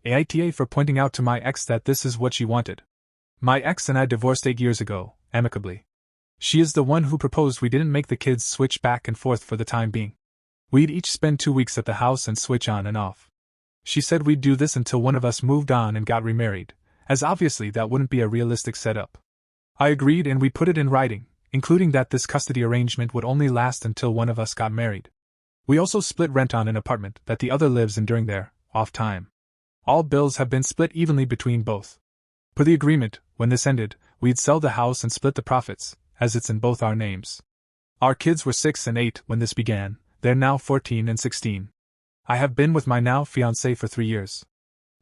AITA for pointing out to my ex that this is what she wanted. My ex and I divorced 8 years ago, amicably. She is the one who proposed we didn't make the kids switch back and forth for the time being. We'd each spend 2 weeks at the house and switch on and off. She said we'd do this until one of us moved on and got remarried, as obviously that wouldn't be a realistic setup. I agreed and we put it in writing, including that this custody arrangement would only last until one of us got married. We also split rent on an apartment that the other lives in during their off time. All bills have been split evenly between both. Per the agreement, when this ended, we'd sell the house and split the profits, as it's in both our names. Our kids were 6 and 8 when this began, they're now 14 and 16. I have been with my now fiancé for 3 years.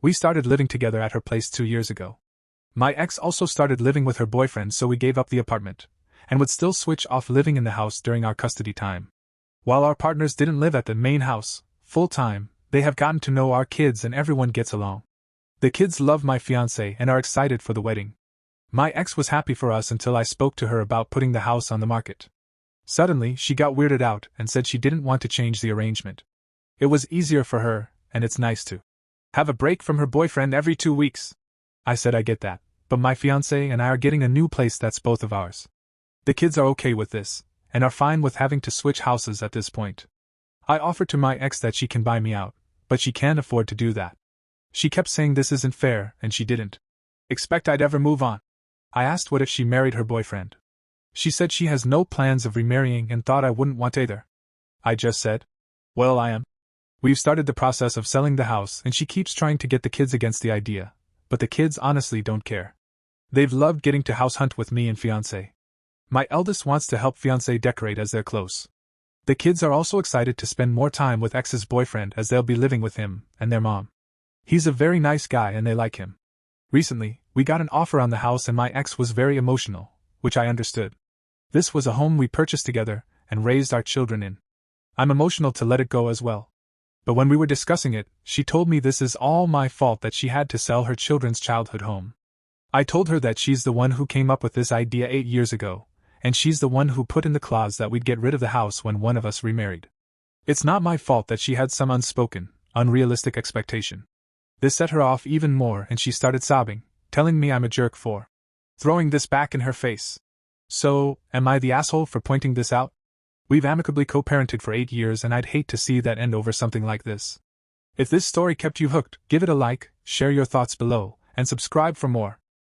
We started living together at her place 2 years ago. My ex also started living with her boyfriend, so we gave up the apartment, and would still switch off living in the house during our custody time. While our partners didn't live at the main house, full-time, they have gotten to know our kids and everyone gets along. The kids love my fiancé and are excited for the wedding. My ex was happy for us until I spoke to her about putting the house on the market. Suddenly, she got weirded out and said she didn't want to change the arrangement. It was easier for her, and it's nice to have a break from her boyfriend every 2 weeks. I said I get that, but my fiancé and I are getting a new place that's both of ours. The kids are okay with this, and are fine with having to switch houses at this point. I offered to my ex that she can buy me out, but she can't afford to do that. She kept saying this isn't fair, and she didn't expect I'd ever move on. I asked what if she married her boyfriend. She said she has no plans of remarrying and thought I wouldn't want either. I just said, well, I am. We've started the process of selling the house and she keeps trying to get the kids against the idea, but the kids honestly don't care. They've loved getting to house hunt with me and fiancé. My eldest wants to help fiancé decorate as they're close. The kids are also excited to spend more time with ex's boyfriend as they'll be living with him and their mom. He's a very nice guy and they like him. Recently, we got an offer on the house and my ex was very emotional, which I understood. This was a home we purchased together and raised our children in. I'm emotional to let it go as well. But when we were discussing it, she told me this is all my fault that she had to sell her children's childhood home. I told her that she's the one who came up with this idea 8 years ago, and she's the one who put in the clause that we'd get rid of the house when one of us remarried. It's not my fault that she had some unspoken, unrealistic expectation. This set her off even more and she started sobbing, telling me I'm a jerk for throwing this back in her face. So, am I the asshole for pointing this out? We've amicably co-parented for 8 years and I'd hate to see that end over something like this. If this story kept you hooked, give it a like, share your thoughts below, and subscribe for more.